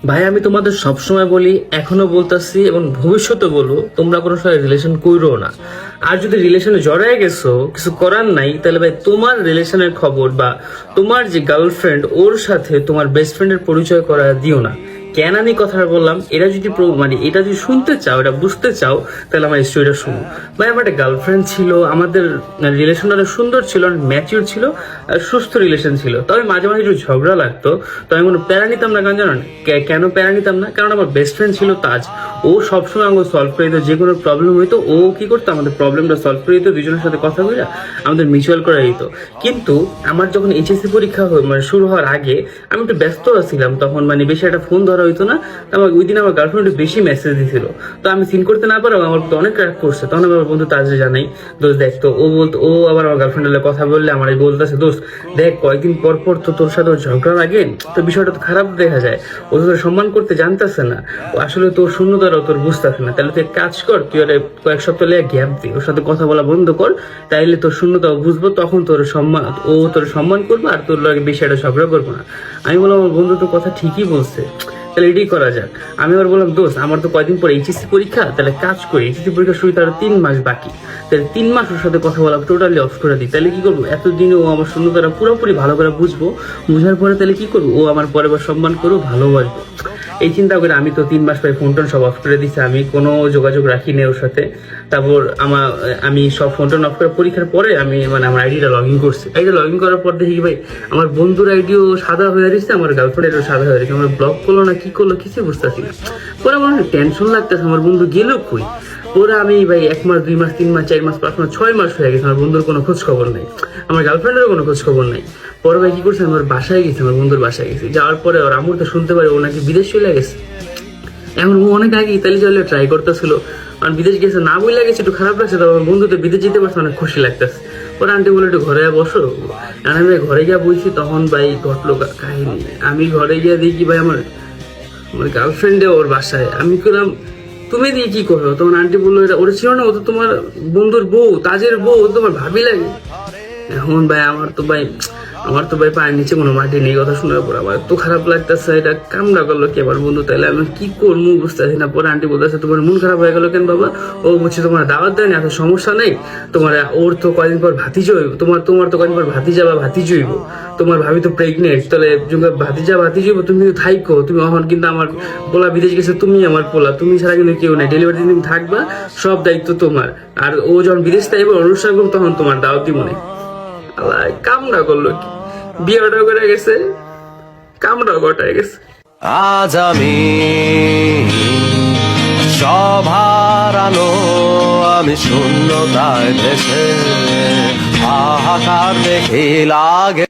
ভাই আমি তোমাদের সবসময় বলি, এখনো বলতাছি এবং ভবিষ্যতে বলবো, তোমরা কোনো সময় রিলেশন কইরো না। আর যদি রিলেশনে জড়ায় গেছো, কিছু করার নাই, তাহলে ভাই তোমার রিলেশনের খবর বা তোমার যে গার্লফ্রেন্ড ওর সাথে তোমার বেস্ট ফ্রেন্ডের পরিচয় করা দিও না। কেন আমি কথাটা বললাম, এটা যদি মানে এটা যদি শুনতে চাও, এটা বুঝতে চাও, তাহলে আমার স্টোরিটা শুনো। ভাই আমার একটা গার্লফ্রেন্ড ছিল, আমাদের রিলেশন অনেক সুন্দর ছিল, অনেক ম্যাচিউর ছিল, আর সুস্থ রিলেশন ছিল। তবে মাঝে মাঝে একটু ঝগড়া লাগতো, তো আমি কোনো প্যারা নিতাম না। কারণ জানেন কেন প্যারা নিতাম না? কারণ আমার বেস্ট ফ্রেন্ড ছিল তাজ। ও সবসময় আমাকে সলভ করে দিত, যে কোনো প্রবলেম হইতো ও কি করতো, আমাদের প্রবলেমটা সলভ করে দিত, দুজনের সাথে কথা বলে আমাদের মিউচুয়াল করে দিত। কিন্তু আমার যখন এইচএসসি পরীক্ষা মানে শুরু হওয়ার আগে আমি একটু ব্যস্ত ছিলাম, তখন মানে বেশি একটা ফোন ধরা হইতো না। আমার ওই দিন আমার গার্লফ্রেন্ড একটু বেশি মেসেজ দিছিল, তো আমি সিন করতে না পারো, আমার তো অনেক রাগ করছে। তখন আমার বন্ধু তাজে জানাই, দোস্ত দেখ তো, ও বলতো, ও আবার আমার গার্লফ্রেন্ডের কথা বললে আমার বলতেছে, দোস্ত দেখ কয়েকদিন পর পর তো তোর সাথে ঝগড়া লাগে, তো বিষয়টা তো খারাপ দেখা যায়। ও তো তোর সম্মান করতে জানতেছে না, ও আসলে তোর শূন্যতারাও তোর বুঝতেছে না। তাহলে তুই এক কাজ কর, তুই ওর কয়েক সপ্তাহ লেগে গ্যাপ দি, ওর সাথে কথা বলা বন্ধ কর, তাইলে তোর শূন্যতাও বুঝবো, তখন তোর সম্মান, ও তোর সম্মান করবে আর তোর লাগে বিষয়টা ঝগড়া করবো না। আমি বললাম আমার বন্ধু তো কথা ঠিকই বলছে, তাহলে এটাই করা যাক। আমি আবার বললাম, দোস্ত আমার তো কয়দিন পর এইচএসসি পরীক্ষা, তাহলে কাজ করি, এইচএসসি পরীক্ষা শুরু তার 3 মাস বাকি, তাহলে 3 মাস ওর সাথে কথা বলা টোটালি অফ করে দিই। তাহলে কি করবো, এতদিনে ও আমার শূন্যতাটা পুরোপুরি ভালো করে বুঝবো, বুঝার পরে তাহলে কি করবো, ও আমার পরে বার সম্মান করবো, ভালোবাসবো। এই চিন্তা করে আমি তো 3 মাস পরে ফোন টোন সব অফ করে দিচ্ছি, আমি কোনো যোগাযোগ রাখি না ওর সাথে। তারপর আমি সব ফোন টোন অফ করে পরীক্ষার পরে আমি মানে আমার আইডিটা লগ ইন করছি। আইডিটা লগ ইন করার পর দেখি ভাই আমার বন্ধুর আইডিও সাদা হয়ে দিচ্ছে, আমার গার্লফ্রেন্ড আইডিও সাদা হয়ে দিচ্ছে। আমার ব্লক করলো না কি করলো কিছু বুঝতেছি না। পরে আমার টেনশন লাগতেছে, আমার বন্ধু গেল কই। ওরা আমি ভাই 1 মাস 2 মাস 3 মাস 4 মাস 5 মাস 6 মাস হয়ে গেছে, আমার বন্ধুর কোনো খোঁজ খবর নেই, আমার গার্লফ্রেন্ডেরও কোনো খোঁজ খবর নেই। পরে ভাই কি করছে, আমার বাসায় গেছে, আমার বন্ধুর বাসায় গেছে। যাওয়ার পরে ওর আমুর তো শুনতে পারে ও নাকি বিদেশ চলে গেছে। এখন ও অনেক আগে ইতালি চলে ট্রাই করতেছিল, কারণ বিদেশ গেছে না বই লাগেছে, একটু খারাপ লাগছে। তবে বন্ধু তো বিদেশ যেতে পারছে, অনেক খুশি লাগতেছে। পরে আন্টি বলে একটু ঘরে বসো, আমি ভাই ঘরে গিয়ে বইছি, তখন ভাই ঘটলো কাহিনী। আমি ঘরে গিয়ে দেখি ভাই আমার আমার গার্লফ্রেন্ডে ওর বাসায়। আমি করলাম, তুমি দিয়ে কি করো? তখন আন্টি বললো, এটা ওরা ছিল না, ও তো তোমার বন্ধুর বউ, তাজের বউ, ও তোমার ভাবি লাগে। এখন ভাই আমার তো ভাই পায়ের নিচে কোনো মাটি নেই। কথা শোনার পর আমার তো খারাপ লাগতেছে, এটা কামড়া করলো কি আমার বন্ধু, তাইলে আমি কি করবো বুঝতেছি না। পরে আন্টি বলতেছে, তোমার মন খারাপ হয়ে গেল কেন বাবা? ও বলছে তোমার দাওয়াত দেয়নি, এত সমস্যা নেই তোমার, ওর তো কয়দিন পর ভাতিজা হইব, তোমার তো কয়দিন পর ভাতিজা বা ভাতিজি হইব, তোমার ভাবি তো প্রেগনেন্ট, তাহলে ভাতিজা ভাতিজি হইব, তুমি কিন্তু থাইকো, তুমি এখন কিন্তু আমার পোলা বিদেশ গেছে, তুমি আমার পোলা, তুমি ছাড়া কিন্তু কেউ নাই, ডেলিভারি দিন থাকবা, সব দায়িত্ব তোমার। আর ও যখন বিদেশ থাকবে অনুষ্ঠান করবো, তখন তোমার দাওয়াত দিব না। কামড়া করলো কি, বিয়েটাও করে গেছে, কামড়াও গটায় গেছে। আজ আমি সব হারানো, আমি শূন্যতায় ভেসে হাহাকার দেখি লাগে।